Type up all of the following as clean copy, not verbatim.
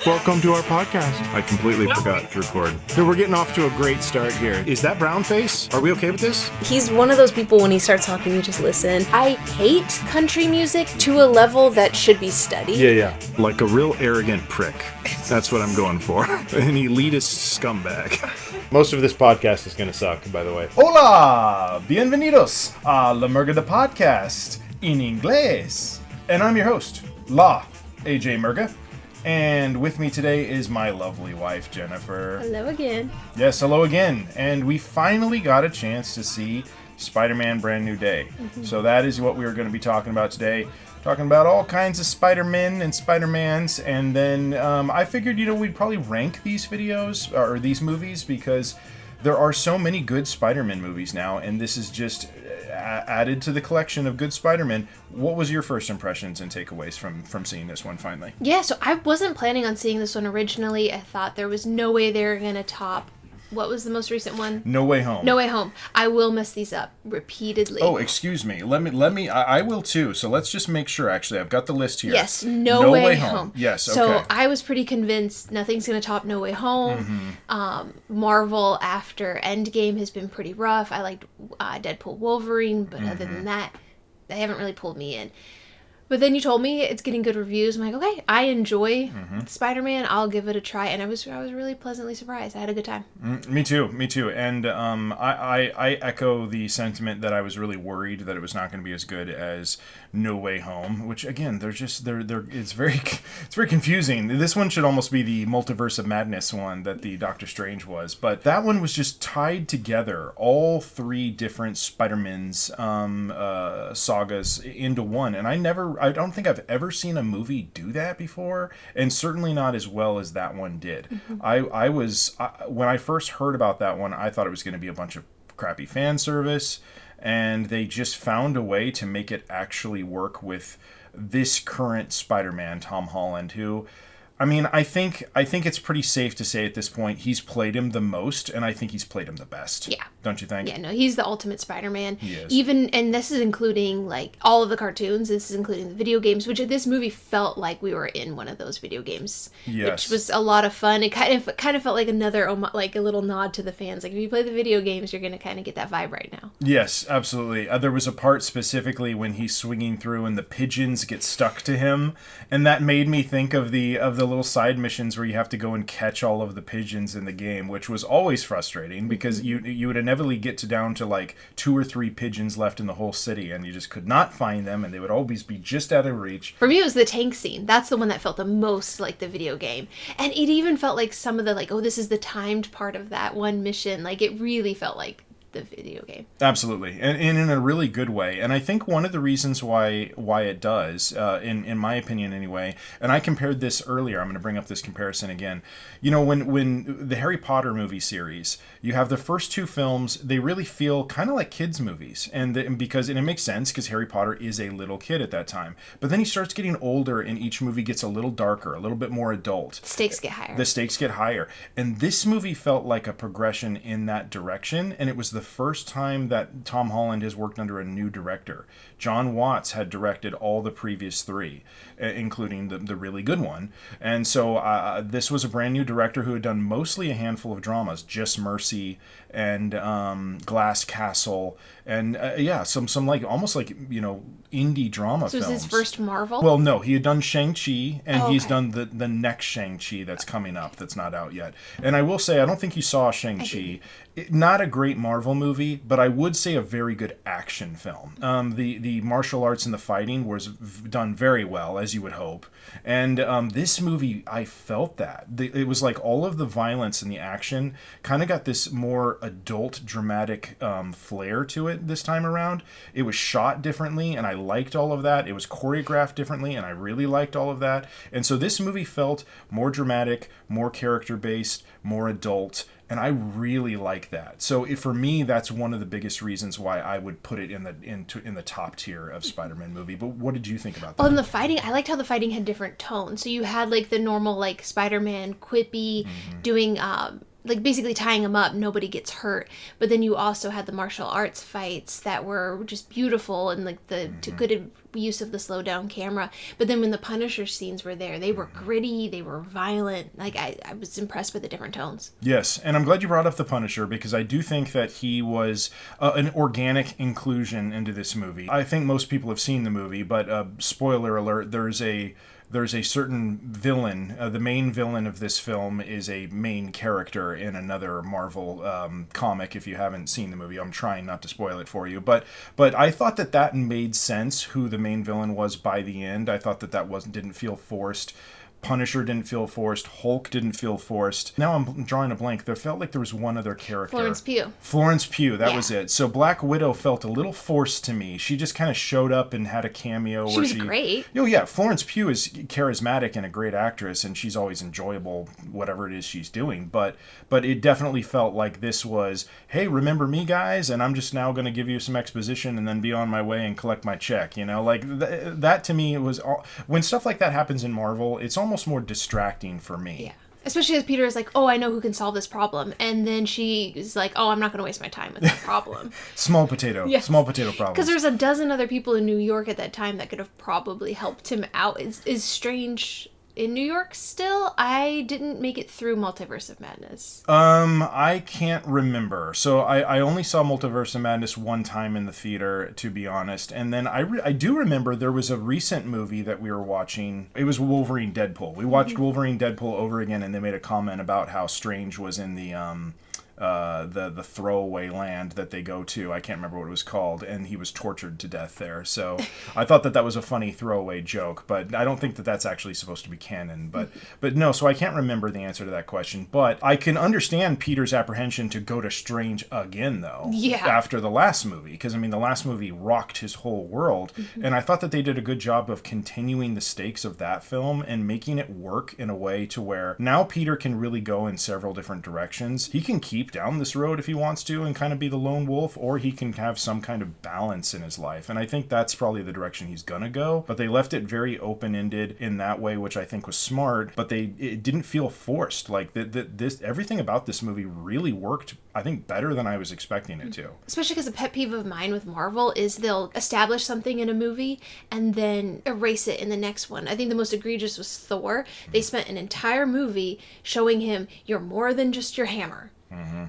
Welcome to our podcast. I completely forgot to record. So we're getting off to a great start here. Is that brown face? Are we okay with this? He's one of those people when he starts talking, you just listen. I hate country music to a level that should be studied. Yeah. Like a real arrogant prick. That's what I'm going for. An elitist scumbag. Most of this podcast is going to suck, by the way. Hola! Bienvenidos a La Murga the podcast in inglés. And I'm your host, La AJ Murga. And with me today is my lovely wife, Jennifer. Hello again. Yes, hello again. And we finally got a chance to see Spider-Man Brand New Day. So that is what we are going to be talking about today. Talking about all kinds of Spider-Men and Spider-Mans. And then I figured, we'd probably rank these videos, or these movies, because there are so many good Spider-Man movies now. And this is just added to the collection of good Spider-Man. What was your first impressions and takeaways from seeing this one finally? Yeah, so I wasn't planning on seeing this one originally. I thought there was no way they were going to top... What was the most recent one? No Way Home. No Way Home. I will mess these up repeatedly. Oh, excuse me. Let me. I will too. So let's just make sure. Actually, I've got the list here. Yes, No Way Home. Yes. Okay. So I was pretty convinced nothing's going to top No Way Home. Marvel after Endgame has been pretty rough. I liked Deadpool Wolverine, but other than that, they haven't really pulled me in. But then you told me it's getting good reviews. I'm like, okay, I enjoy Spider-Man. I'll give it a try. And I was really pleasantly surprised. I had a good time. Me too. And I echo the sentiment that I was really worried that it was not going to be as good as No Way Home. Which again, it's very confusing. This one should almost be the Multiverse of Madness one that the Doctor Strange was. But that one was just tied together all three different Spider-Man's sagas into one. And I don't think I've ever seen a movie do that before, and certainly not as well as that one did. When I first heard about that one, I thought it was going to be a bunch of crappy fan service, and they just found a way to make it actually work with this current Spider-Man, Tom Holland, who... I mean, I think it's pretty safe to say at this point he's played him the most, and I think he's played him the best. Yeah. Don't you think? Yeah, no, he's the ultimate Spider-Man. He is. And this is including, like, all of the cartoons. This is including the video games, which this movie felt like we were in one of those video games. Yes. Which was a lot of fun. It kind of felt like like a little nod to the fans. Like, if you play the video games, you're going to kind of get that vibe right now. Yes, absolutely. There was a part specifically when he's swinging through and the pigeons get stuck to him, and that made me think of the little side missions where you have to go and catch all of the pigeons in the game, which was always frustrating because you would inevitably get down to like 2 or 3 pigeons left in the whole city, and you just could not find them, and they would always be just out of reach. For me, it was the tank scene. That's the one that felt the most like the video game, and it even felt like some of the this is the timed part of that one mission. Like, it really felt like the video game. Absolutely, and in a really good way. And I think one of the reasons why it does, in my opinion anyway, and I compared this earlier, I'm going to bring up this comparison again. When the Harry Potter movie series, you have the first 2 films, they really feel kind of like kids' movies, and it makes sense because Harry Potter is a little kid at that time. But then he starts getting older, and each movie gets a little darker, a little bit more adult. Stakes get higher. The stakes get higher, and this movie felt like a progression in that direction, and it was the first time that Tom Holland has worked under a new director. John Watts had directed all the previous 3, including the really good one. And so this was a brand new director who had done mostly a handful of dramas, Just Mercy and Glass Castle, and some like almost like indie drama films. So was his first Marvel? Well, no, he had done Shang-Chi, and he's done the next Shang-Chi that's coming up that's not out yet. And I will say, I don't think you saw Shang-Chi. Not a great Marvel movie, but I would say a very good action film. The martial arts and the fighting was done very well, as you would hope. And this movie, I felt that. It was like all of the violence and the action kind of got this more adult, dramatic flair to it this time around. It was shot differently, and I liked all of that. It was choreographed differently, and I really liked all of that. And so this movie felt more dramatic, more character-based, more adult, and I really like that. So for me, that's one of the biggest reasons why I would put it in the top tier of Spider-Man movie. But what did you think about that? Oh, and the fighting, I liked how the fighting had different tones. So you had like the normal like Spider-Man quippy doing like basically tying him up, nobody gets hurt. But then you also had the martial arts fights that were just beautiful and like the good use of the slow down camera. But then when the Punisher scenes were there, they were gritty, they were violent. Like, I was impressed with the different tones. Yes, and I'm glad you brought up the Punisher, because I do think that he was an organic inclusion into this movie. I think most people have seen the movie, but spoiler alert, there's a certain villain. The main villain of this film is a main character in another Marvel comic. If you haven't seen the movie, I'm trying not to spoil it for you. But I thought that made sense, who the main villain was by the end. I thought that didn't feel forced. Punisher didn't feel forced. Hulk didn't feel forced. Now I'm drawing a blank. There felt like there was one other character. Florence Pugh, that was it. So Black Widow felt a little forced to me. She just kind of showed up and had a cameo. She was great. Oh yeah, Florence Pugh is charismatic and a great actress, and she's always enjoyable, whatever it is she's doing. But it definitely felt like this was, hey, remember me, guys? And I'm just now going to give you some exposition and then be on my way and collect my check. Like that to me was when stuff like that happens in Marvel, it's almost more distracting for me. Yeah. Especially as Peter is like, oh, I know who can solve this problem. And then she is like, oh, I'm not going to waste my time with that problem. Small potato. Yes. Small potato problem. Because there's a dozen other people in New York at that time that could have probably helped him out. Is Strange in New York still? I didn't make it through Multiverse of Madness. I can't remember. So I only saw Multiverse of Madness one time in the theater, to be honest. And then I do remember there was a recent movie that we were watching. It was Wolverine Deadpool. We watched Wolverine Deadpool over again, and they made a comment about how Strange was in the throwaway land that they go to. I can't remember what it was called, and he was tortured to death there. So I thought that was a funny throwaway joke, but I don't think that that's actually supposed to be canon. But no, so I can't remember the answer to that question. But I can understand Peter's apprehension to go to Strange again, though. Yeah. After the last movie, because I mean the last movie rocked his whole world, and I thought that they did a good job of continuing the stakes of that film and making it work in a way to where now Peter can really go in several different directions. He can keep down this road if he wants to and kind of be the lone wolf, or he can have some kind of balance in his life, and I think that's probably the direction he's gonna go. But they left it very open-ended in that way, which I think was smart, but it didn't feel forced. Like this everything about this movie really worked, I think, better than I was expecting it to. Especially because a pet peeve of mine with Marvel is they'll establish something in a movie and then erase it in the next one. I think the most egregious was Thor. They spent an entire movie showing him, you're more than just your hammer.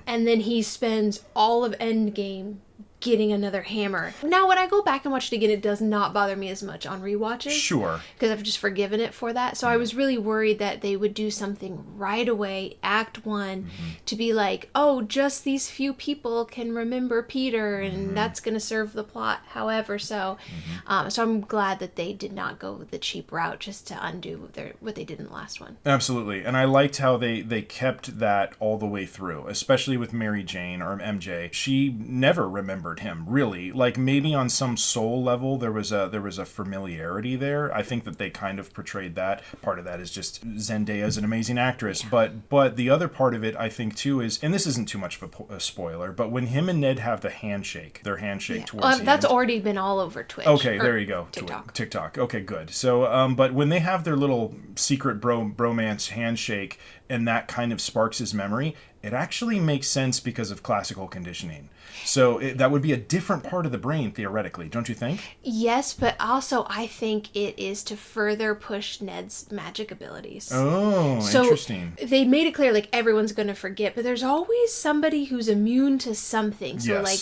And then he spends all of Endgame getting another hammer. Now, when I go back and watch it again, it does not bother me as much on rewatches. Sure. Because I've just forgiven it for that. So I was really worried that they would do something right away, Act 1, to be like, oh, just these few people can remember Peter, and that's going to serve the plot. However, so I'm glad that they did not go the cheap route just to undo what they did in the last one. Absolutely. And I liked how they kept that all the way through, especially with Mary Jane, or MJ. She never remembered him, really. Like, maybe on some soul level there was a familiarity there. I think that they kind of portrayed that. Part of that is just Zendaya is an amazing actress, but the other part of it, I think, too, is, and this isn't too much of a spoiler, but when him and Ned have their handshake towards the that's end. already been all over Twitch. Okay, there you go. TikTok. Okay, good. So, but when they have their little secret bromance handshake, and that kind of sparks his memory, it actually makes sense because of classical conditioning. So that would be a different part of the brain, theoretically, don't you think? Yes, but also I think it is to further push Ned's magic abilities. Oh, so interesting. They made it clear, like, everyone's going to forget, but there's always somebody who's immune to something. So, like,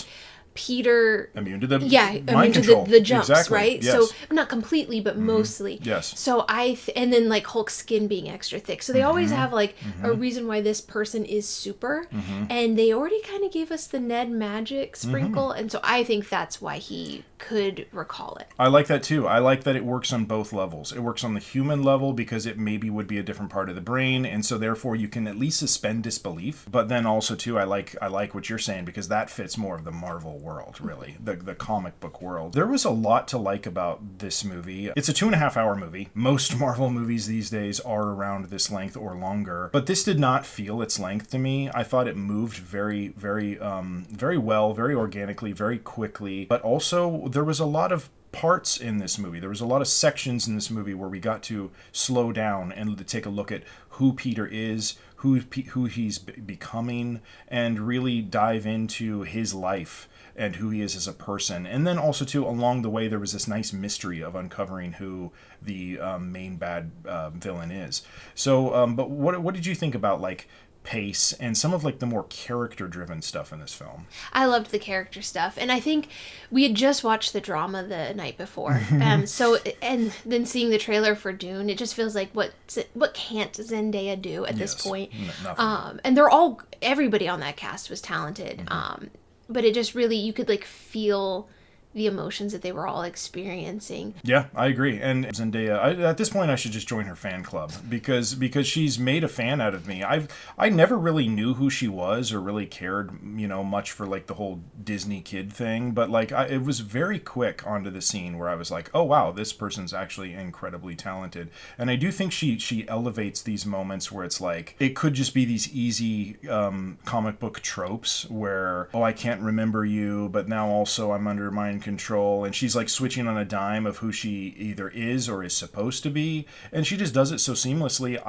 Peter immune to the immune to the jumps, exactly. Right? Yes. So not completely, but mostly. Yes. So and then like Hulk's skin being extra thick. So they always have like a reason why this person is super, and they already kind of gave us the Ned magic sprinkle, and so I think that's why he could recall it. I like that too. I like that it works on both levels. It works on the human level because it maybe would be a different part of the brain, and so therefore you can at least suspend disbelief. But then also too, I like what you're saying, because that fits more of the Marvel world, really, the comic book world. There was a lot to like about this movie. It's a 2.5-hour movie. Most Marvel movies these days are around this length or longer, but this did not feel its length to me. I thought it moved very, very, very well, very organically, very quickly, but also there was a lot of parts in this movie. There was a lot of sections in this movie where we got to slow down and to take a look at who Peter is, who he's becoming, and really dive into his life and who he is as a person. And then also, too, along the way, there was this nice mystery of uncovering who the main bad villain is. So, but what did you think about, like, pace and some of like the more character driven stuff in this film? I loved the character stuff, and I think we had just watched the drama the night before, so and then seeing the trailer for Dune, it just feels like what can't Zendaya do at this point? Nothing. And everybody on that cast was talented, but it just really, you could like feel the emotions that they were all experiencing. Yeah, I agree. And Zendaya, at this point, I should just join her fan club because she's made a fan out of me. I never really knew who she was or really cared, much for like the whole Disney kid thing. But like, it was very quick onto the scene where I was like, oh wow, this person's actually incredibly talented. And I do think she elevates these moments where it's like it could just be these easy comic book tropes where, oh, I can't remember you, but now also I'm under mind control, and she's like switching on a dime of who she either is or is supposed to be, and she just does it so seamlessly.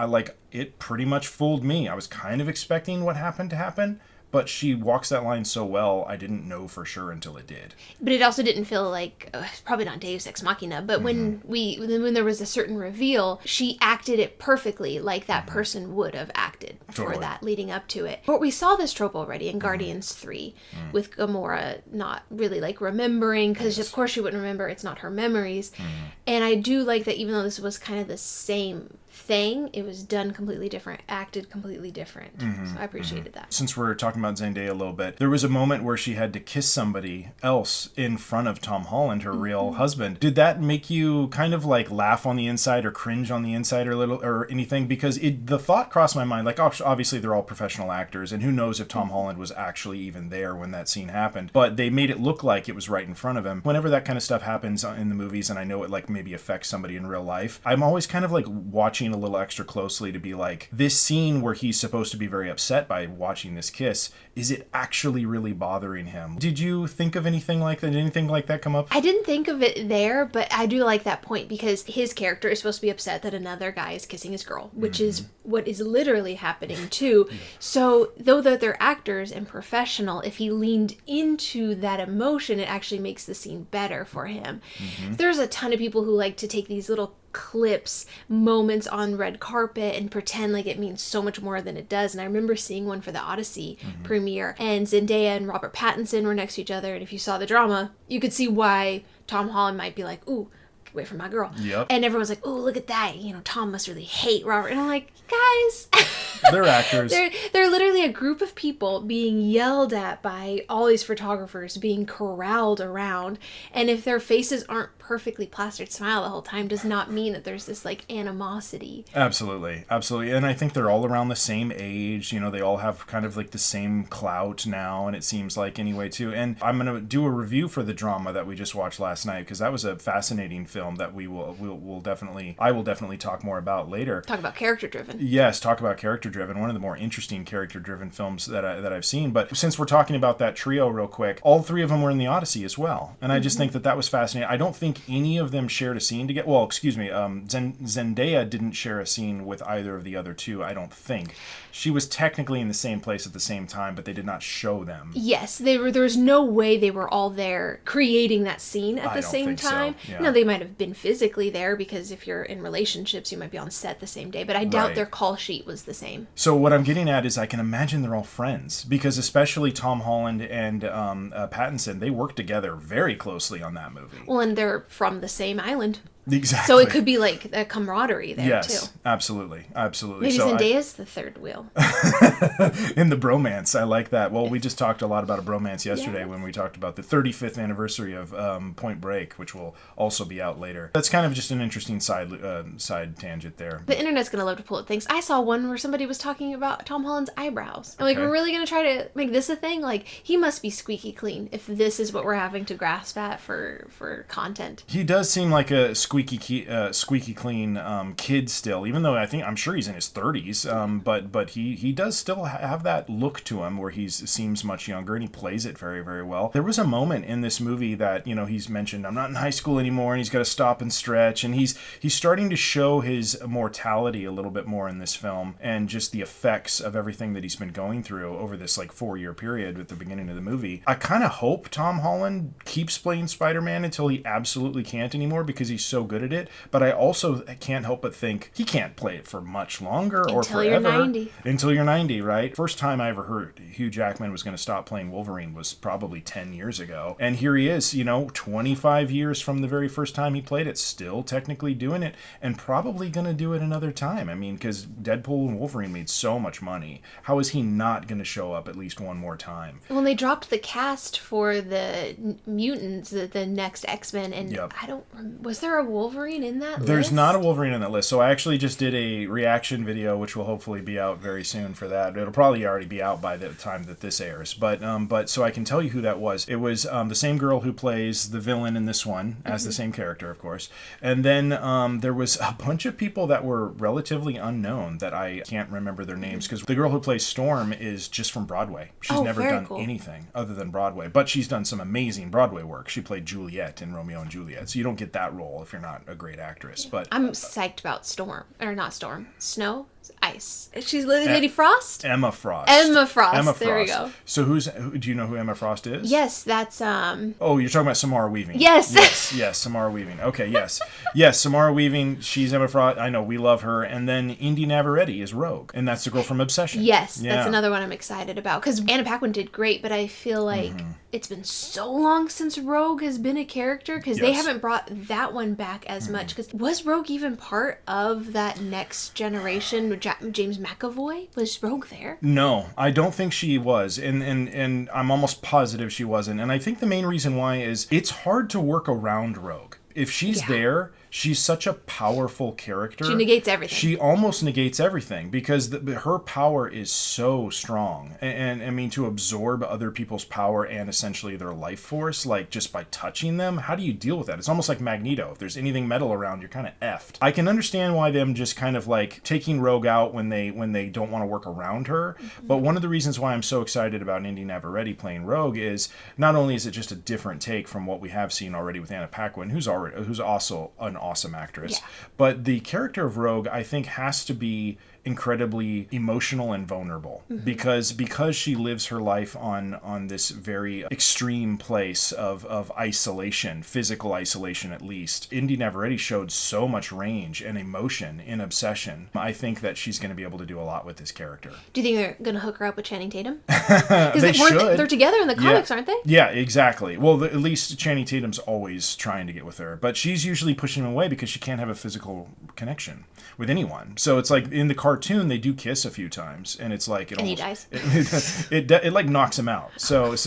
It pretty much fooled me. I was kind of expecting what happened to happen, but she walks that line so well, I didn't know for sure until it did. But it also didn't feel like, probably not Deus Ex Machina, but when there was a certain reveal, she acted it perfectly like that person would have acted for that leading up to it. But we saw this trope already in Guardians 3 with Gamora not really like remembering, because of course she wouldn't remember, it's not her memories. And I do like that even though this was kind of the same thing, it was done completely different, acted completely different. So I appreciated that. Since we're talking about Zendaya a little bit, there was a moment where she had to kiss somebody else in front of Tom Holland, her real husband. Did that make you kind of like laugh on the inside or cringe on the inside or anything? Because the thought crossed my mind, like, obviously they're all professional actors, and who knows if Tom Holland was actually even there when that scene happened, but they made it look like it was right in front of him. Whenever that kind of stuff happens in the movies, and I know it like maybe affects somebody in real life, I'm always kind of like watching a little extra closely to be like, this scene where he's supposed to be very upset by watching this kiss, is it actually really bothering him? Did you think of anything like that? Did anything like that come up? I didn't think of it there, but I do like that point because his character is supposed to be upset that another guy is kissing his girl, which is what is literally happening too. So though that they're actors and professional, if he leaned into that emotion, it actually makes the scene better for him. There's a ton of people who like to take these little clips, moments on red carpet and pretend like it means so much more than it does. And I remember seeing one for the Odyssey premiere, and Zendaya and Robert Pattinson were next to each other, and if you saw the drama, you could see why Tom Holland might be like, ooh, get away from my girl. And everyone's like, ooh, look at that, Tom must really hate Robert. And I'm like, guys, they're actors. They're literally a group of people being yelled at by all these photographers, being corralled around, and if their faces aren't perfectly plastered smile the whole time does not mean that there's this like animosity. Absolutely. And I think they're all around the same age. They all have kind of like the same clout now, and it seems like anyway too. And I'm gonna do a review for the drama that we just watched last night, because that was a fascinating film that I will definitely talk more about later. Talk about character driven. Yes, talk about character driven. One of the more interesting character driven films that I've seen. But since we're talking about that trio real quick, all three of them were in the Odyssey as well, and I just think that was fascinating. I don't think any of them shared a scene together. Well, excuse me, Zendaya didn't share a scene with either of the other two, I don't think. She was technically in the same place at the same time, but they did not show them. Yes, there was no way they were all there creating that scene at the same time. So. Yeah. No, they might have been physically there, because if you're in relationships, you might be on set the same day, but I doubt their call sheet was the same. So what I'm getting at is I can imagine they're all friends, because especially Tom Holland and Pattinson, they worked together very closely on that movie. Well, and they're from the same island. Exactly. So it could be like a camaraderie there, too. Yes, absolutely. Maybe Zendaya's the third wheel. In the bromance, I like that. Well, we just talked a lot about a bromance yesterday when we talked about the 35th anniversary of Point Break, which will also be out later. That's kind of just an interesting side tangent there. The internet's going to love to pull at things. I saw one where somebody was talking about Tom Holland's eyebrows. I'm like, we're really going to try to make this a thing? Like, he must be squeaky clean if this is what we're having to grasp at for content. He does seem like a squeaky squeaky clean kid still, even though I'm sure he's in his 30s, but he does still have that look to him where he seems much younger, and he plays it very, very well. There was a moment in this movie that, he's mentioned, I'm not in high school anymore, and he's got to stop and stretch, and he's starting to show his mortality a little bit more in this film, and just the effects of everything that he's been going through over this 4-year period at the beginning of the movie. I kind of hope Tom Holland keeps playing Spider-Man until he absolutely can't anymore, because he's so good at it, but I also can't help but think he can't play it for much longer or forever. Until you're 90. Until you're 90, right? First time I ever heard Hugh Jackman was going to stop playing Wolverine was probably 10 years ago. And here he is, 25 years from the very first time he played it, still technically doing it, and probably going to do it another time. I mean, because Deadpool and Wolverine made so much money. How is he not going to show up at least one more time? Well, they dropped the cast for the mutants, the next X-Men, and Yep. was there a Wolverine in that list? There's not a Wolverine on that list. So I actually just did a reaction video, which will hopefully be out very soon for that. It'll probably already be out by the time that this airs. But so I can tell you who that was. It was the same girl who plays the villain in this one, as the same character, of course. And then there was a bunch of people that were relatively unknown that I can't remember their names, because the girl who plays Storm is just from Broadway. She's never done anything other than Broadway, but she's done some amazing Broadway work. She played Juliet in Romeo and Juliet, so you don't get that role if you're not a great actress. But I'm psyched about Snow. Ice. She's Lady Frost? Emma Frost. Emma Frost. There we go. So do you know who Emma Frost is? Yes, that's Oh, you're talking about Samara Weaving. Yes. Yes, Samara Weaving. Okay, yes. Yes, Samara Weaving, she's Emma Frost. I know, we love her. And then Indy Navarrete is Rogue, and that's the girl from Obsession. Yes, that's another one I'm excited about, because Anna Paquin did great, but I feel like it's been so long since Rogue has been a character, because they haven't brought that one back as much. Because was Rogue even part of that next generation? James McAvoy? Was Rogue there? No, I don't think she was, and I'm almost positive she wasn't. And I think the main reason why is it's hard to work around Rogue. If she's there, she's such a powerful character. She negates everything. She almost negates everything, because her power is so strong. And I mean, to absorb other people's power and essentially their life force, just by touching them, how do you deal with that? It's almost like Magneto. If there's anything metal around, you're kind of effed. I can understand why them just kind of taking Rogue out when they don't want to work around her. But one of the reasons why I'm so excited about Indy Navarrete playing Rogue is not only is it just a different take from what we have seen already with Anna Paquin, who's also an awesome actress. But the character of Rogue, I think, has to be incredibly emotional and vulnerable, because she lives her life on this very extreme place of isolation, physical isolation at least. Indy Navarrete showed so much range and emotion in Obsession. I think that she's going to be able to do a lot with this character. Do you think they're going to hook her up with Channing Tatum? Because they're together in the comics, aren't they? Yeah, exactly. Well, at least Channing Tatum's always trying to get with her, but she's usually pushing him away because she can't have a physical connection with anyone. So it's like in the cartoon they do kiss a few times, and it's like he dies. It knocks him out. So she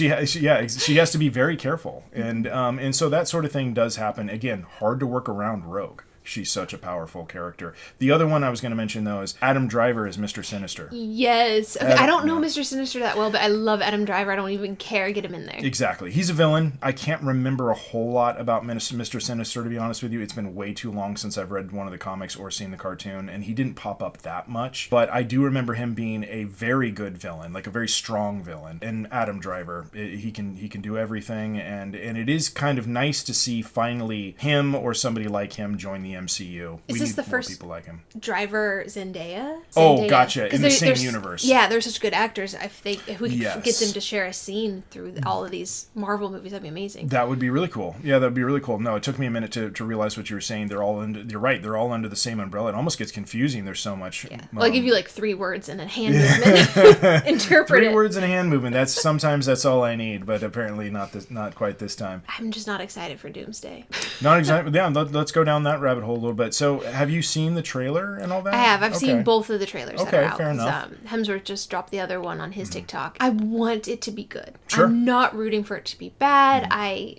has to be very careful, and so that sort of thing does happen. Again, hard to work around Rogue. She's such a powerful character. The other one I was going to mention, though, is Adam Driver as Mr. Sinister. Yes. Okay, I don't know Mr. Sinister that well, but I love Adam Driver. I don't even care. Get him in there. Exactly. He's a villain. I can't remember a whole lot about Mr. Sinister, to be honest with you. It's been way too long since I've read one of the comics or seen the cartoon, and he didn't pop up that much. But I do remember him being a very good villain, like a very strong villain. And Adam Driver, he can do everything, and it is kind of nice to see finally him or somebody like him join the MCU. Is this the first people like him? Driver Zendaya? Oh, gotcha. In the same universe. Yeah, they're such good actors. If we could get them to share a scene through all of these Marvel movies, that'd be amazing. That would be really cool. Yeah, that'd be really cool. No, it took me a minute to realize what you were saying. You're right. They're all under the same umbrella. It almost gets confusing. There's so much. Yeah. Well, I give you 3 words and a hand movement. Interpret 3 words and a hand movement. Sometimes that's all I need, but apparently not quite this time. I'm just not excited for Doomsday. Not excited. Yeah, let's go down that rabbit rabbit hole a little bit. So, have you seen the trailer and all that? I have. I've Okay. seen both of the trailers that Okay, are out. fair enough. Hemsworth just dropped the other one on his TikTok. I want it to be good. Sure. I'm not rooting for it to be bad.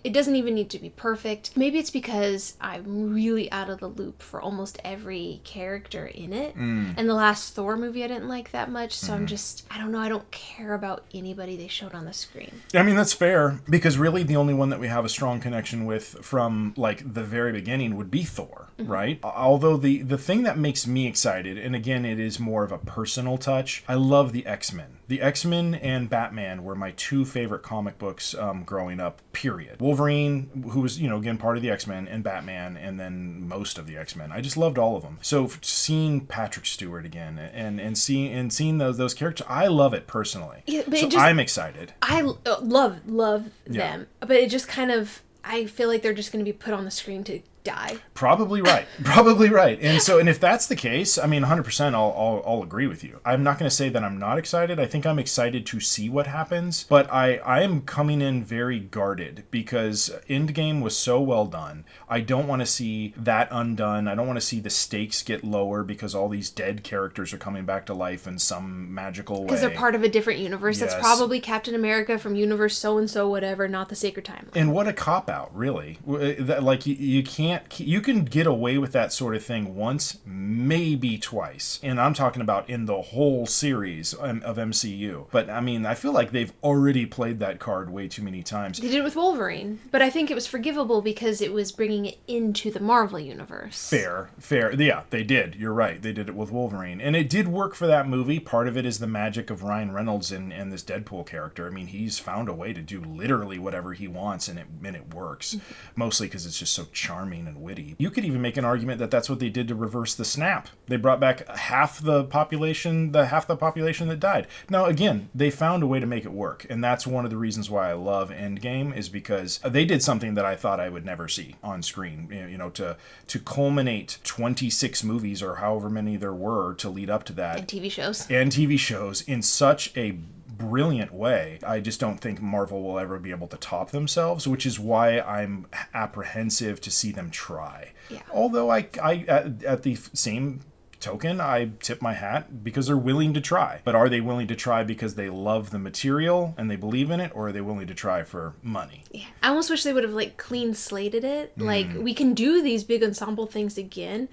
It doesn't even need to be perfect. Maybe it's because I'm really out of the loop for almost every character in it. And the last Thor movie I didn't like that much, so I'm just, I don't know, I don't care about anybody they showed on the screen. I mean, that's fair, because really the only one that we have a strong connection with from, like, the very beginning would be Thor, right? Although the thing that makes me excited, and again, it is more of a personal touch, I love the X-Men. The X-Men and Batman were my two favorite comic books growing up, period. Wolverine, who was, again, part of the X-Men, and Batman, and then most of the X-Men. I just loved all of them. So seeing Patrick Stewart again and seeing those characters, I love it personally. Yeah, but so I'm excited. I love them, but it just kind of, I feel like they're just going to be put on the screen to die. Probably right. Probably right. And if that's the case, I mean, 100% I'll agree with you. I'm not going to say that I'm not excited. I think I'm excited to see what happens, but I am coming in very guarded because Endgame was so well done. I don't want to see that undone. I don't want to see the stakes get lower because all these dead characters are coming back to life in some magical way. Because they're part of a different universe. Yes. That's probably Captain America from universe so-and-so, whatever, not the Sacred Timeline. And what a cop-out, really. Like, you can get away with that sort of thing once, maybe twice. And I'm talking about in the whole series of MCU. But, I mean, I feel like they've already played that card way too many times. They did it with Wolverine, but I think it was forgivable because it was bringing it into the Marvel universe. Fair. Yeah, they did. You're right. They did it with Wolverine. And it did work for that movie. Part of it is the magic of Ryan Reynolds and this Deadpool character. I mean, he's found a way to do literally whatever he wants, and it works. Mostly because it's just so charming and witty. You could even make an argument that that's what they did to reverse the snap. They brought back half the population that died. Now, again, they found a way to make it work, and that's one of the reasons why I love Endgame, is because they did something that I thought I would never see on screen. To culminate 26 movies or however many there were to lead up to that, And TV shows in such a brilliant way. I just don't think Marvel will ever be able to top themselves, which is why I'm apprehensive to see them try. Yeah. Although I at the same token, I tip my hat because they're willing to try. But are they willing to try because they love the material and they believe in it, or are they willing to try for money? Yeah. I almost wish they would have clean slated it. Like, we can do these big ensemble things again,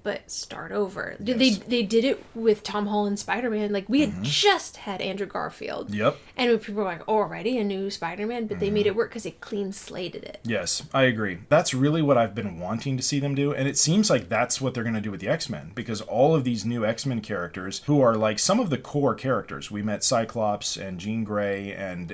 but start over. Yes. They did it with Tom Holland's Spider-Man. Like, we had just had Andrew Garfield. Yep. And people were like, oh, already a new Spider-Man? But they made it work because they clean slated it. Yes, I agree. That's really what I've been wanting to see them do, and it seems like that's what they're going to do with the X-Men, because all of these new X-Men characters, who are like some of the core characters, we met Cyclops and Jean Grey and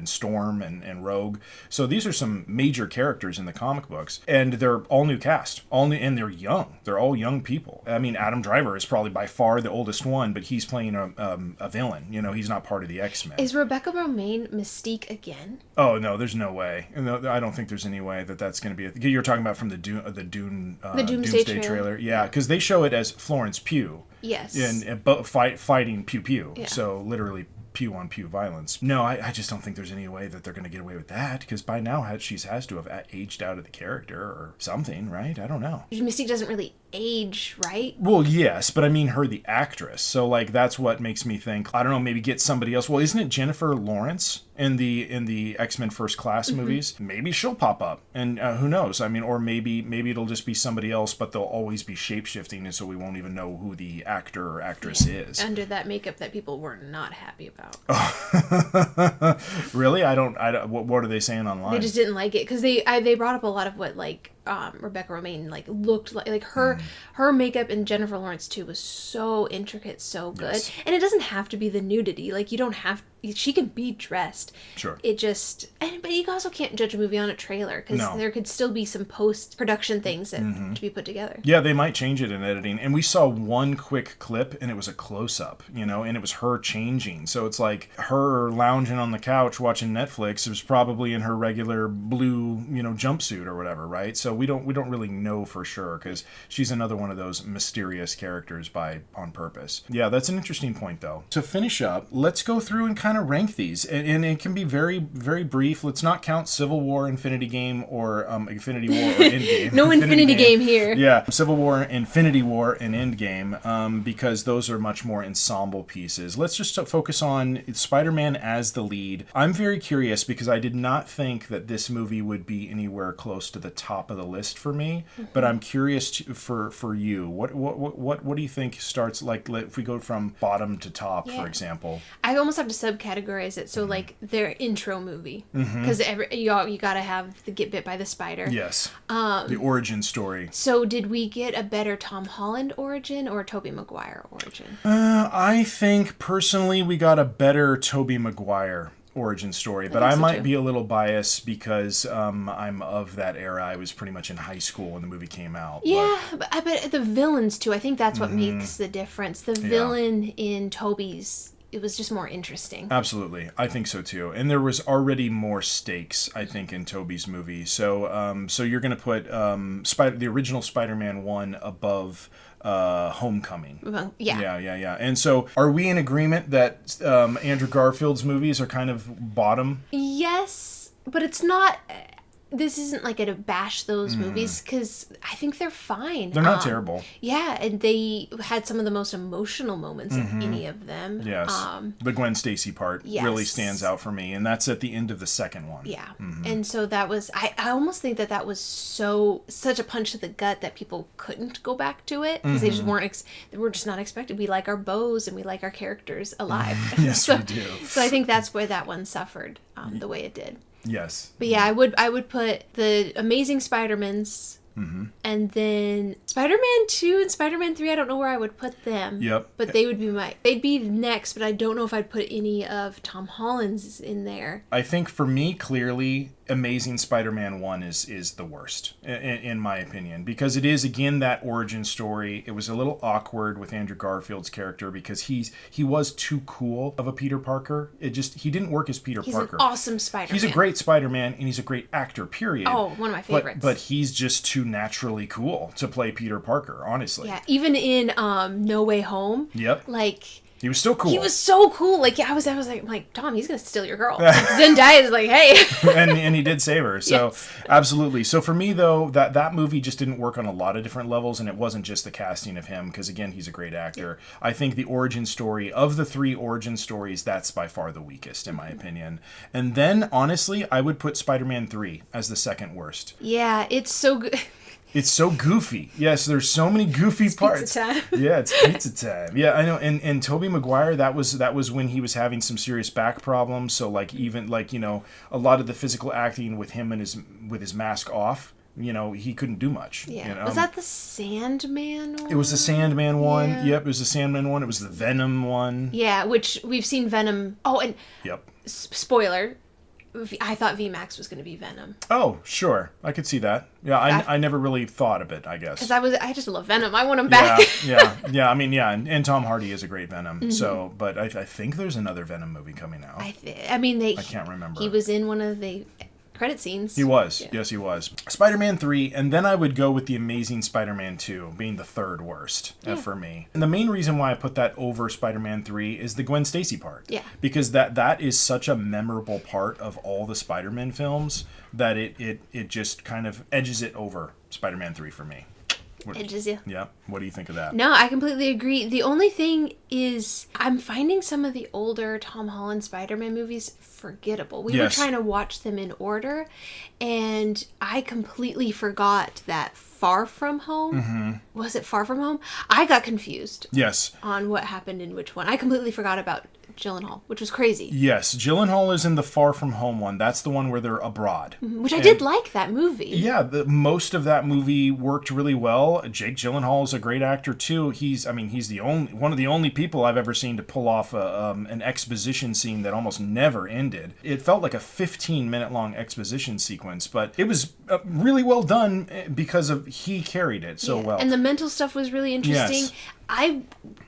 Storm and Rogue. So these are some major characters in the comic books, and they're all new cast, and they're young. They're all young people. I mean, Adam Driver is probably by far the oldest one, but he's playing a villain. He's not part of the X-Men. Is Rebecca Romijn Mystique again? Oh no, there's no way. No, I don't think there's any way that's going to be. You're talking about from the Doomsday trailer. Yeah, because they show it as Florence Pugh. Yes. And fighting Pew Pew. Yeah. So literally pew on pew violence. No, I just don't think there's any way that they're going to get away with that, because by now she has to have aged out of the character or something, right? I don't know. Mystique doesn't really age, right? Well, yes, but I mean her, the actress. So that's what makes me think, I don't know, maybe get somebody else. Well, isn't it Jennifer Lawrence in the X-Men First Class movies? Maybe she'll pop up, and who knows? I mean, or maybe it'll just be somebody else, but they'll always be shape-shifting, and so we won't even know who the actor or actress is. Under that makeup that people were not happy about. Really? I don't. What are they saying online? They just didn't like it because they brought up a lot of what Rebecca Romijn looked like her makeup, and Jennifer Lawrence too was so intricate, so good. Yes. And it doesn't have to be the nudity. You don't have. She can be dressed. Sure. It just but you also can't judge a movie on a trailer, because there could still be some post-production things that to be put together. Yeah, they might change it in editing. And we saw one quick clip, and it was a close-up, and it was her changing. So it's like her lounging on the couch watching Netflix. It was probably in her regular blue, jumpsuit or whatever, right? So we don't really know for sure, because she's another one of those mysterious characters on purpose. Yeah, that's an interesting point, though. To finish up, let's go through and kind kind of rank these, and it can be very, very brief. Let's not count Civil War, Infinity Game, or Infinity War or Endgame. No Infinity Game here. Yeah, Civil War, Infinity War, and Endgame, because those are much more ensemble pieces. Let's just focus on Spider-Man as the lead. I'm very curious because I did not think that this movie would be anywhere close to the top of the list for me, but I'm curious for you. What do you think starts, like, if we go from bottom to top, for example? I almost have to subcategorize it. So, like, their intro movie. Because you gotta have the Get Bit by the Spider. Yes. The origin story. So, did we get a better Tom Holland origin or Tobey Maguire origin? I think, personally, we got a better Tobey Maguire origin story, but I might be a little biased because I'm of that era. I was pretty much in high school when the movie came out. Yeah, but I bet the villains too. I think that's what makes the difference. The villain in Tobey's, it was just more interesting. Absolutely, I think so too. And there was already more stakes, I think, in Tobey's movie. So, so you're going to put the original Spider-Man 1 above Homecoming. Yeah. And so, are we in agreement that Andrew Garfield's movies are kind of bottom? Yes, but it's not. This isn't like to bash those movies because I think they're fine. They're not terrible. Yeah, and they had some of the most emotional moments of any of them. Yes. The Gwen Stacy part really stands out for me, and that's at the end of the second one. Yeah. And so that was, I almost think that was such a punch to the gut that people couldn't go back to it because they just weren't, they were just not expected. We like our bows and we like our characters alive. Yes, we do. So I think that's where that one suffered the way it did. Yes. But yeah, I would put the Amazing Spider-Mans and then Spider-Man 2 and Spider-Man 3, I don't know where I would put them. Yep. But they'd be next, but I don't know if I'd put any of Tom Holland's in there. I think for me, clearly, Amazing Spider-Man 1 is the worst, in my opinion, because it is, again, that origin story. It was a little awkward with Andrew Garfield's character because he was too cool of a Peter Parker. He didn't work as Peter Parker. He's an awesome Spider-Man. He's a great Spider-Man, and he's a great actor, period. Oh, one of my favorites. But he's just too naturally cool to play Peter Parker, honestly. Yeah, even in No Way Home. Yep. Like... He was still cool. He was so cool. Like, I was like, Tom, he's gonna steal your girl. Zendaya is like, hey. and he did save her. So yes. Absolutely. So for me though, that movie just didn't work on a lot of different levels, and it wasn't just the casting of him, because again, he's a great actor. Yeah. I think the origin story of the 3 origin stories, that's by far the weakest in my opinion. And then honestly, I would put Spider-Man 3 as the second worst. Yeah, it's so good. It's so goofy. Yes, there's so many goofy parts. Pizza time. Yeah, it's pizza time. Yeah, I know. And Tobey Maguire, that was when he was having some serious back problems. So like even like, you know, a lot of the physical acting with him and with his mask off, you know, he couldn't do much. Yeah. You know? Was that the Sandman one? It was the Sandman one. Yeah. Yep, it was the Sandman one. It was the Venom one. Yeah, which we've seen Venom. Oh, and yep. Spoiler. I thought VMAX was going to be Venom. Oh, sure. I could see that. Yeah, I never really thought of it, I guess. Because I just love Venom. I want him back. Yeah. I mean, yeah, and Tom Hardy is a great Venom. Mm-hmm. So, but I think there's another Venom movie coming out. I can't remember. He was in one of the credit scenes. He was. Yeah. Yes, he was. Spider-Man 3, and then I would go with The Amazing Spider-Man 2 being the third worst for me. And the main reason why I put that over Spider-Man 3 is the Gwen Stacy part. Yeah. Because that is such a memorable part of all the Spider-Man films that it just kind of edges it over Spider-Man 3 for me. Edges you. Yeah. What do you think of that? No, I completely agree. The only thing is I'm finding some of the older Tom Holland Spider-Man movies forgettable. We were trying to watch them in order, and I completely forgot that Far From Home. Mm-hmm. Was it Far From Home? I got confused. Yes. On what happened in which one. I completely forgot about Gyllenhaal, which was crazy. Yes, Gyllenhaal is in the Far From Home one. That's the one where they're abroad. Mm-hmm. Which I did like that movie. Yeah, most of that movie worked really well. Jake Gyllenhaal is a great actor too. He's one of the only people I've ever seen to pull off an exposition scene that almost never ended. It felt like a 15-minute long exposition sequence, but it was really well done because he carried it so well. And the mental stuff was really interesting. Yes. I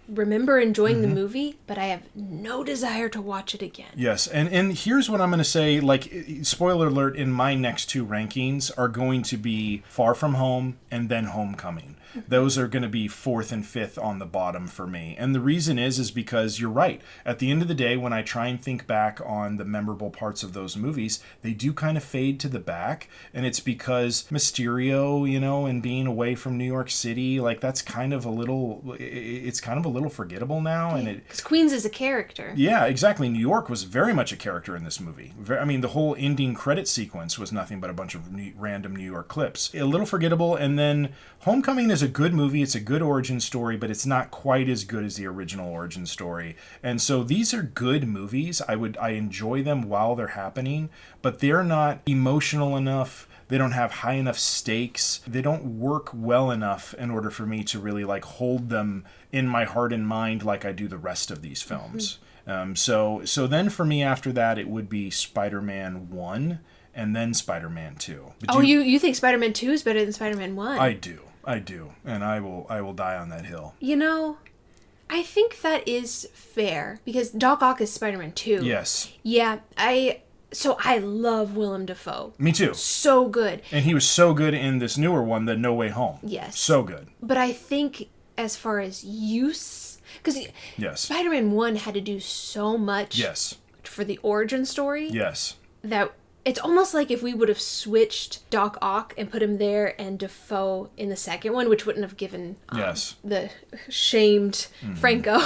remember enjoying the movie, but I have no desire to watch it again. Yes, and here's what I'm going to say, like, spoiler alert, in my next 2 rankings are going to be Far From Home and then Homecoming. those are going to be fourth and fifth on the bottom for me. And the reason is because you're right. At the end of the day, when I try and think back on the memorable parts of those movies, they do kind of fade to the back. And it's because Mysterio, and being away from New York City, like that's kind of a little, it's kind of a little forgettable now. And because Queens is a character. Yeah, exactly. New York was very much a character in this movie. The whole ending credit sequence was nothing but a bunch of random New York clips. A little forgettable, and then Homecoming is a good movie. It's a good origin story, but it's not quite as good as the original origin story. And so these are good movies. I enjoy them while they're happening, but they're not emotional enough. They don't have high enough stakes. They don't work well enough in order for me to really like hold them in my heart and mind like I do the rest of these films. So then for me after that, it would be Spider-Man 1 and then Spider-Man 2. But you think Spider-Man 2 is better than Spider-Man 1? I do. And I will die on that hill. I think that is fair because Doc Ock is Spider-Man 2. Yes. Yeah, I love Willem Dafoe. Me too. So good. And he was so good in this newer one, the No Way Home. Yes. So good. But I think as far as use, because Spider-Man 1 had to do so much for the origin story. Yes. That it's almost like if we would have switched Doc Ock and put him there and Dafoe in the second one, which wouldn't have given the shamed Franco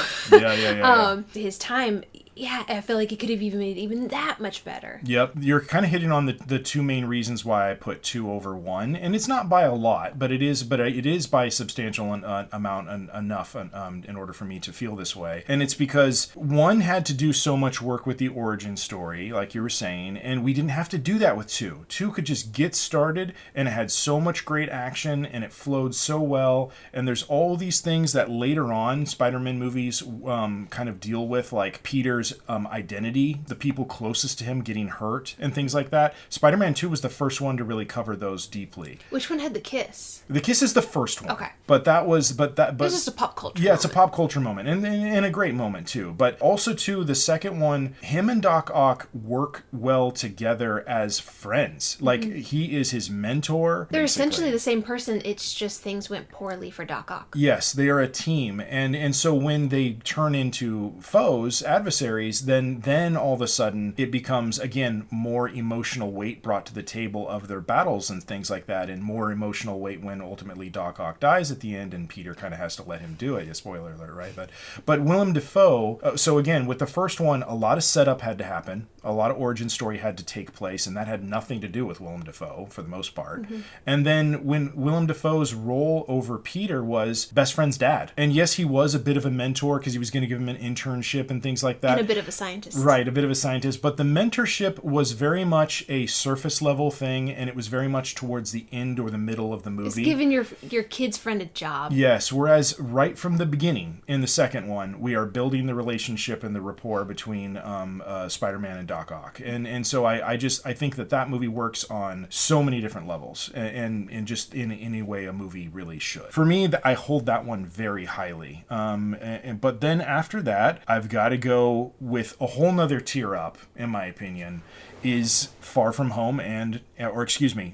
his time. Yeah, I feel like it could have even made it even that much better. Yep, you're kind of hitting on the two main reasons why I put 2 over 1, and it's not by a lot, but it is by a substantial amount enough in order for me to feel this way. And it's because 1 had to do so much work with the origin story, like you were saying, and we didn't have to do that with 2. 2 could just get started, and it had so much great action, and it flowed so well, and there's all these things that later on Spider-Man movies kind of deal with, like Peter's identity, the people closest to him getting hurt, and things like that. Spider-Man 2 was the first one to really cover those deeply. Which one had the kiss? The kiss is the first one. Okay. But it was just a pop culture moment. It's a pop culture moment, and a great moment too. But also too, the second one, him and Doc Ock work well together as friends. Like he is his mentor. They're essentially the same person. It's just things went poorly for Doc Ock. Yes, they are a team, and so when they turn into foes, adversaries, then all of a sudden it becomes again more emotional weight brought to the table of their battles and things like that, and more emotional weight when ultimately Doc Ock dies at the end and Peter kind of has to let him do it. Spoiler alert, right? But Willem Dafoe. So again, with the first one, a lot of setup had to happen, a lot of origin story had to take place, and that had nothing to do with Willem Dafoe for the most part. And then when Willem Dafoe's role over Peter was best friend's dad, and yes, he was a bit of a mentor because he was going to give him an internship and things like that. And a bit of a scientist. Right, a bit of a scientist. But the mentorship was very much a surface level thing, and it was very much towards the end or the middle of the movie. It's giving your kid's friend a job. Yes, whereas right from the beginning, in the second one, we are building the relationship and the rapport between Spider-Man and Doc Ock. And so I think that movie works on so many different levels, and just in any way a movie really should. For me, I hold that one very highly. But then after that, I've got to go with a whole nother tier up, in my opinion, is Far From Home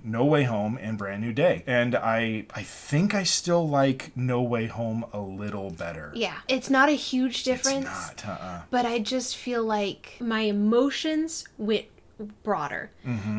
No Way Home and Brand New Day. And I think I still like No Way Home a little better. Yeah, it's not a huge difference. It's not, But I just feel like my emotions went broader.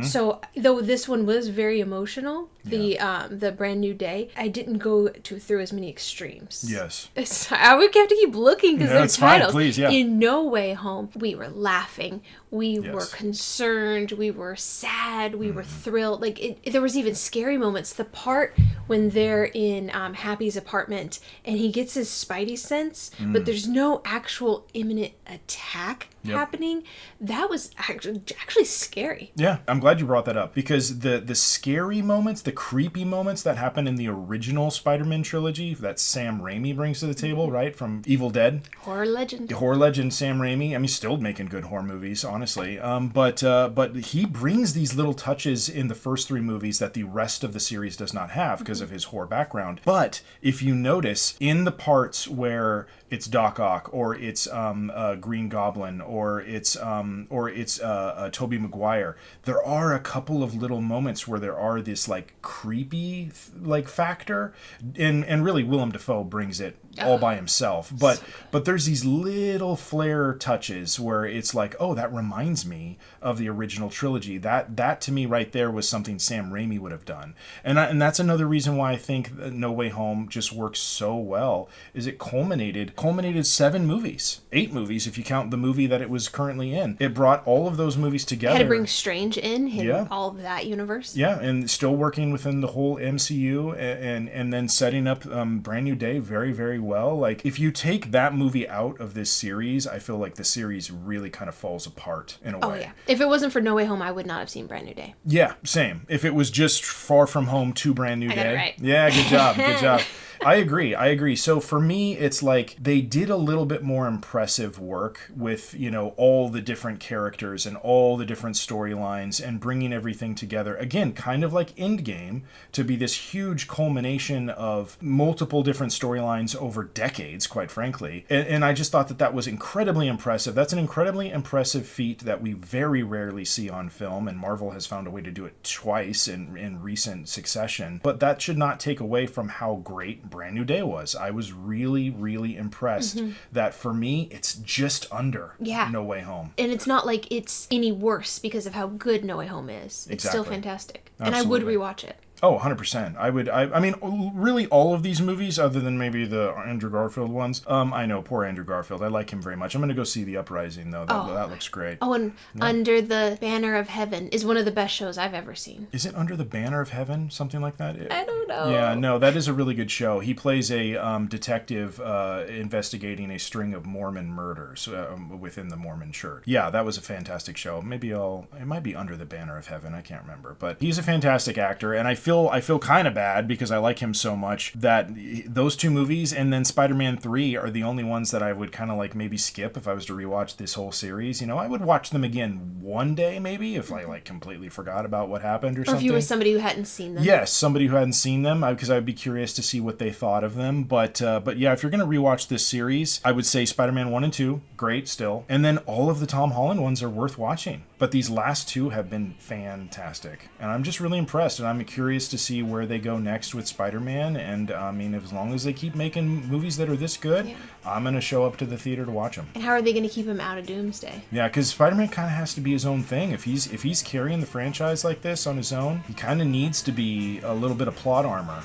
So though this one was very emotional, the Brand New Day, I didn't go through as many extremes. Yes. I would have to keep looking because there's titles. Fine, please, In No Way Home, we were laughing, we were concerned, we were sad, we were thrilled. Like there was even scary moments. The part when they're in Happy's apartment and he gets his Spidey sense, but there's no actual imminent attack happening. That was actually scary. Yeah, I'm glad you brought that up, because the scary moments, the creepy moments that happen in the original Spider-Man trilogy that Sam Raimi brings to the table, right, from Evil Dead. Horror legend Sam Raimi. I mean, still making good horror movies, honestly. But he brings these little touches in the first 3 movies that the rest of the series does not have because of his horror background. But if you notice, in the parts where it's Doc Ock, or it's Green Goblin, or it's Tobey Maguire, there are a couple of little moments where there are this like creepy like factor, and really Willem Dafoe brings it all by himself. But there's these little flair touches where it's like, oh, that reminds me of the original trilogy. That to me right there was something Sam Raimi would have done, and that's another reason why I think No Way Home just works so well. Is it culminated 7 movies, 8 movies if you count the movie that it was currently in. It brought all of those movies together. Had to bring Strange in all of that universe. Yeah, and still working within the whole MCU, and then setting up Brand New Day very, very well. Like, if you take that movie out of this series, I feel like the series really kind of falls apart in a way. Oh, yeah. If it wasn't for No Way Home, I would not have seen Brand New Day. Yeah, same. If it was just Far From Home to Brand New Day. Got it right. Yeah, good job, good job. I agree. So for me, it's like they did a little bit more impressive work with, all the different characters and all the different storylines and bringing everything together. Again, kind of like Endgame, to be this huge culmination of multiple different storylines over decades, quite frankly. And I just thought that was incredibly impressive. That's an incredibly impressive feat that we very rarely see on film, and Marvel has found a way to do it twice in recent succession. But that should not take away from how great Brand New Day was. I was really, really impressed that for me, it's just under No Way Home. And it's not like it's any worse because of how good No Way Home is. It's still fantastic. Absolutely. And I would rewatch it. Oh, 100%. I mean, really all of these movies, other than maybe the Andrew Garfield ones. I know, poor Andrew Garfield. I like him very much. I'm going to go see The Uprising, though. That looks great. Oh, and Under the Banner of Heaven is one of the best shows I've ever seen. Is it Under the Banner of Heaven? Something like that? I don't know. Yeah, no, that is a really good show. He plays a detective investigating a string of Mormon murders within the Mormon church. Yeah, that was a fantastic show. It might be Under the Banner of Heaven. I can't remember. But he's a fantastic actor, and I feel kind of bad because I like him so much that those 2 movies and then Spider-Man 3 are the only ones that I would kind of like maybe skip if I was to rewatch this whole series. I would watch them again one day maybe if I like completely forgot about what happened or something. Or if you were somebody who hadn't seen them. Yes, somebody who hadn't seen them, because I'd be curious to see what they thought of them. But yeah, if you're going to rewatch this series, I would say Spider-Man 1 and 2, great still. And then all of the Tom Holland ones are worth watching. But these last 2 have been fantastic. And I'm just really impressed, and I'm curious to see where they go next with Spider-Man. And I mean, as long as they keep making movies that are this good, I'm going to show up to the theater to watch them. And how are they going to keep him out of Doomsday? Yeah, because Spider-Man kind of has to be his own thing. If he's carrying the franchise like this on his own, he kind of needs to be a little bit of plot armor,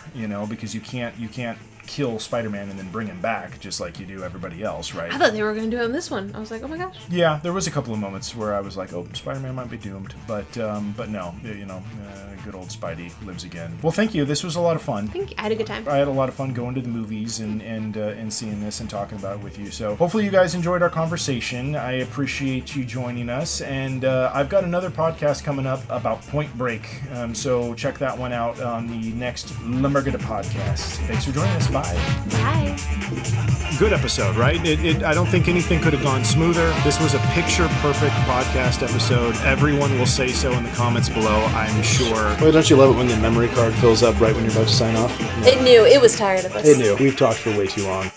because you can't kill Spider-Man and then bring him back just like you do everybody else, right? I thought they were going to do it in this one. I was like, oh my gosh. Yeah, there was a couple of moments where I was like, oh, Spider-Man might be doomed, but no, good old Spidey lives again. Well, thank you. This was a lot of fun. Thank you. I had a good time. I had a lot of fun going to the movies and seeing this and talking about it with you. So hopefully you guys enjoyed our conversation. I appreciate you joining us, and I've got another podcast coming up about Point Break. So check that one out on the next Murga podcast. Thanks for joining us. Bye. Bye. Good episode, right? I don't think anything could have gone smoother. This was a picture-perfect podcast episode. Everyone will say so in the comments below, I'm sure. Well, don't you love it when the memory card fills up right when you're about to sign off? It knew. It was tired of us. It knew. We've talked for way too long.